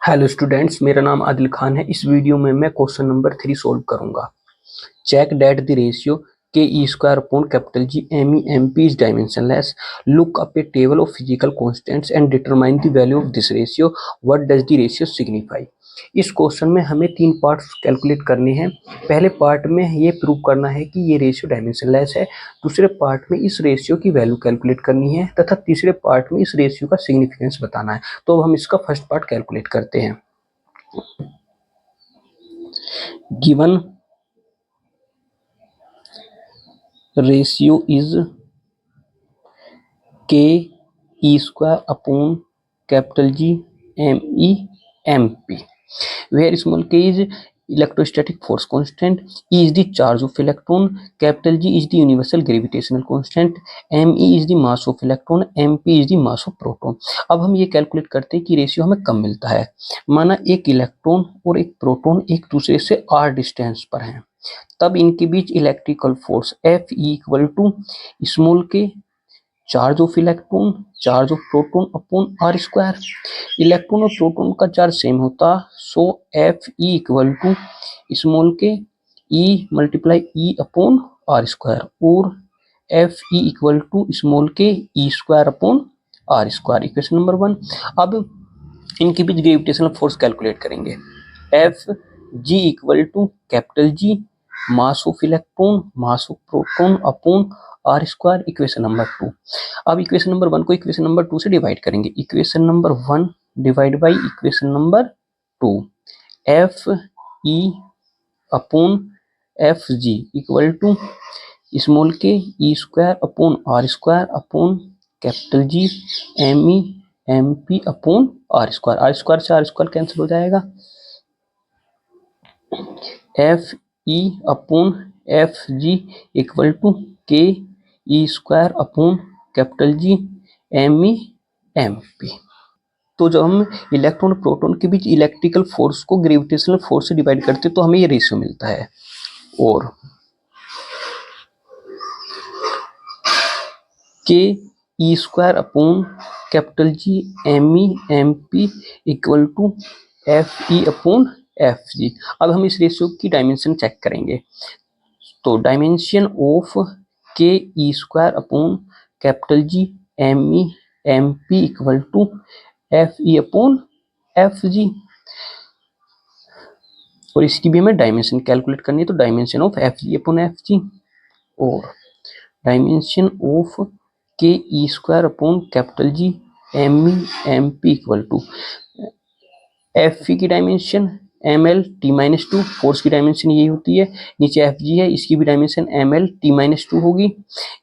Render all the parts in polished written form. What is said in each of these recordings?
Hello students, मेरा नाम आदिल खान है। इस वीडियो में मैं क्वेश्चन नंबर 3 सोल्व करूंगा। Check that the ratio k E square upon capital G M E M P is dimensionless. Look up a table of physical constants and determine the value of this ratio. What does the ratio signify. इस question में हमें 3 parts calculate करने हैं। पहले part में ये prove करना है कि ये रेशियो डायमेंशनलेस है। दूसरे पार्ट में इस रेशियो की वैल्यू कैलकुलेट करनी है तथा तीसरे पार्ट में इस रेशियो का सिग्निफिकेंस बताना है। तो अब हम इसका फर्स्ट पार्ट कैलकुलेट करते हैं। Given ratio is k E square upon capital G M E M P, where small k is electrostatic force constant, E is the charge of electron, capital G is the universal gravitational constant, me is the mass of electron, mp is the mass of proton। अब हम ये calculate करते हैं कि ratio हमें कब मिलता है। माना एक इलेक्ट्रॉन और एक प्रोटॉन एक दूसरे से r डिस्टेंस पर हैं, तब इनके बीच electrical force F equal to small K charge of electron charge of proton upon R square. Electron और प्रोटॉन का चार्ज सेम होता, so F E equal to small K E multiply E upon R square और F E equal to small K E square upon R square. Equation number 1। अब इनके बीच gravitational force calculate करेंगे। F G equal to capital G mass of electron mass of proton upon R square. Equation number 2। अब equation number 1 को equation number 2 से divide करेंगे। Equation number 1 divide by equation number 2। F E upon F G equal to small K E square upon R square upon capital G M E M P upon R square से R square cancel हो जाएगा। F E upon F G equal to K E square upon capital G M E M P. तो जब हम electron proton के बीच electrical force को gravitational force से डिवाइड करते हैं तो हमें ये रेशियो मिलता है। और K E square upon capital G M E M P equal to F E upon F G. अब हम इस रेशियो की डायमेंशन चेक करेंगे। तो dimension of K E square upon capital G M E M P equal to F E upon F G, और इसकी भी हमें डायमेंशन कैलकुलेट करनी है। तो dimension of F G upon F G और dimension of K E square upon capital G M E M P equal to F की dimension M L T minus two, force की dimension यही होती है। नीचे एफ जी है, इसकी भी dimension M L T minus two होगी।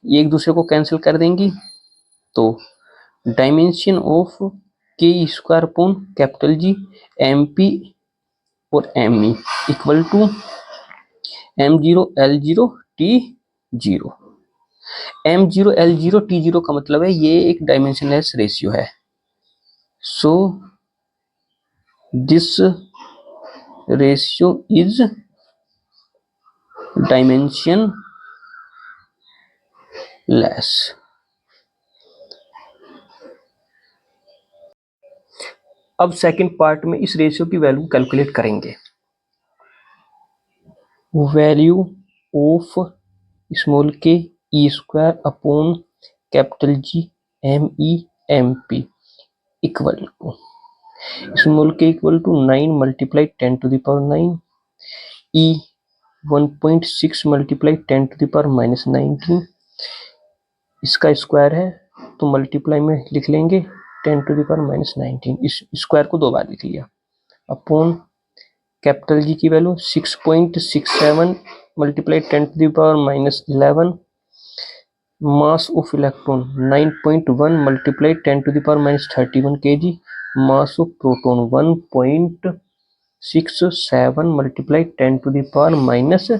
ये एक दूसरे को कैंसिल कर देंगी। तो dimension of K square upon capital G M P और M E equal to M zero L zero T zero. M zero L zero T zero का मतलब है ये एक डायमेंशनलेस रेशियो है। So this ratio is dimensionless. अब second part में इस रेशियो की वैल्यू कैलकुलेट करेंगे। Value of small K E square upon capital G M E M P equal to small K equal to 9 multiply 10 to the power 9, E 1.6 multiply 10 to the power minus 19। इसका square है तो multiply में लिख लेंगे 10 to the power minus 19। इस square को 2 बार लिख लिया अपॉन कैपिटल जी की value 6.67 multiply 10 to the power minus 11। Mass of electron 9.1 multiply 10 to the power minus 31 kg। Mass of proton 1.67 multiply 10 to the power minus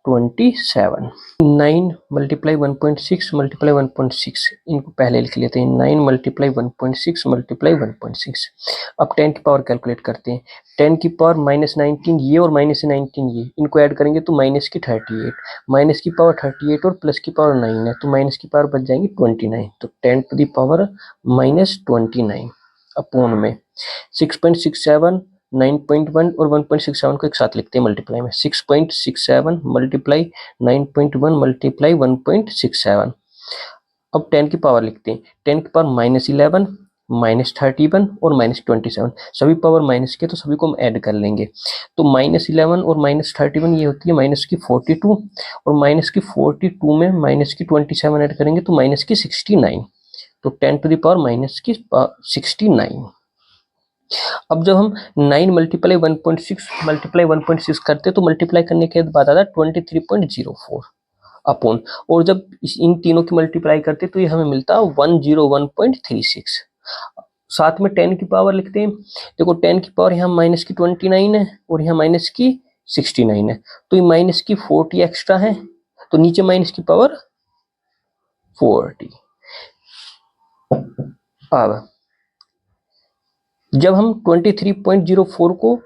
27। 9 multiply 1.6 multiply 1.6, इनको पहले लिख लेते हैं। 9 मल्टीप्लाई 1.6 मल्टीप्लाई 1.6। अब 10 की पावर कैलकुलेट करते हैं। 10 की पावर माइनस 19 ये और माइनस 19 ये, इनको ऐड करेंगे तो माइनस की 38। माइनस की पावर 38 और प्लस की पावर 9 है तो माइनस की पावर बच जाएंगी 29। तो 10 to the power minus 29 upon में 6.67, 9.1 और 1.67 को एक साथ लिखते हैं मल्टीप्लाई में। 6.67 मल्टीप्लाई 9.1 मल्टीप्लाई 1.67। अब 10 की पावर लिखते हैं। 10 की पावर -11, -31 और -27, सभी पावर माइनस के, तो सभी को हम ऐड कर लेंगे। तो -11 और -31 ये होती है -42, और -42 में -27 ऐड करेंगे तो -69, तो 10 टू द पावर -69। अब जब हम 9 मल्टीप्लाई 1.6 मल्टीप्लाई 1.6 करते तो मल्टीप्लाई करने के बाद आता 23.04 अपॉन, और जब इन तीनों की मल्टीप्लाई करते तो ये हमें मिलता 101.36। साथ में 10 की पावर लिखते हैं। देखो 10 की पावर यहाँ -29 है और यहाँ -69 है, तो ये -40 एक्स्ट्रा है, तो नीचे माइनस की पावर 40। अब जब हम 23.04 को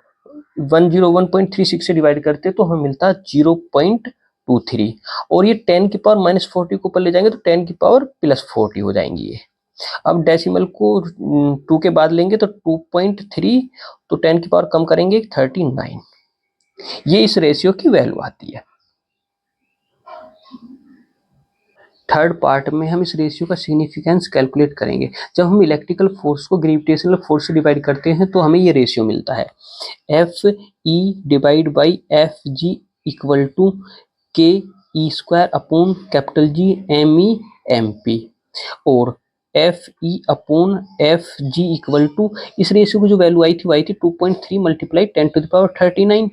101.36 से डिवाइड करते तो हमें मिलता 0.23, और ये 10 की पावर -40 को ऊपर ले जाएंगे तो 10 की पावर +40 हो जाएंगी ये। अब डेसिमल को 2 के बाद लेंगे तो 2.3, तो 10 की पावर कम करेंगे 39। ये इस रेशियो की वैल्यू आती है। थर्ड पार्ट में हम इस रेशियो का सिग्निफिकेंस कैलकुलेट करेंगे। जब हम इलेक्ट्रिकल फोर्स को ग्रेविटेशनल फोर्स से डिवाइड करते हैं तो हमें ये रेशियो मिलता है, FE divide by FG equal to KE² upon G ME MP, और FE अपॉन FG इक्वल टू, इस रेशियो की जो वैल्यू आई थी 2.3 मल्टीप्लाई 10 टू द पावर 39,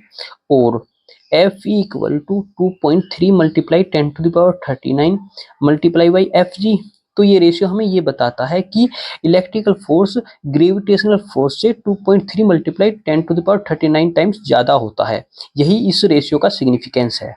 और FE equal to 2.3 multiply 10 to the power 39 multiply by FG। तो ये ratio हमें ये बताता है कि इलेक्ट्रिकल फोर्स ग्रेविटेशनल फोर्स से 2.3 multiply 10 to the power 39 times ज़्यादा होता है। यही इस रेशियो का सिग्निफिकेंस है।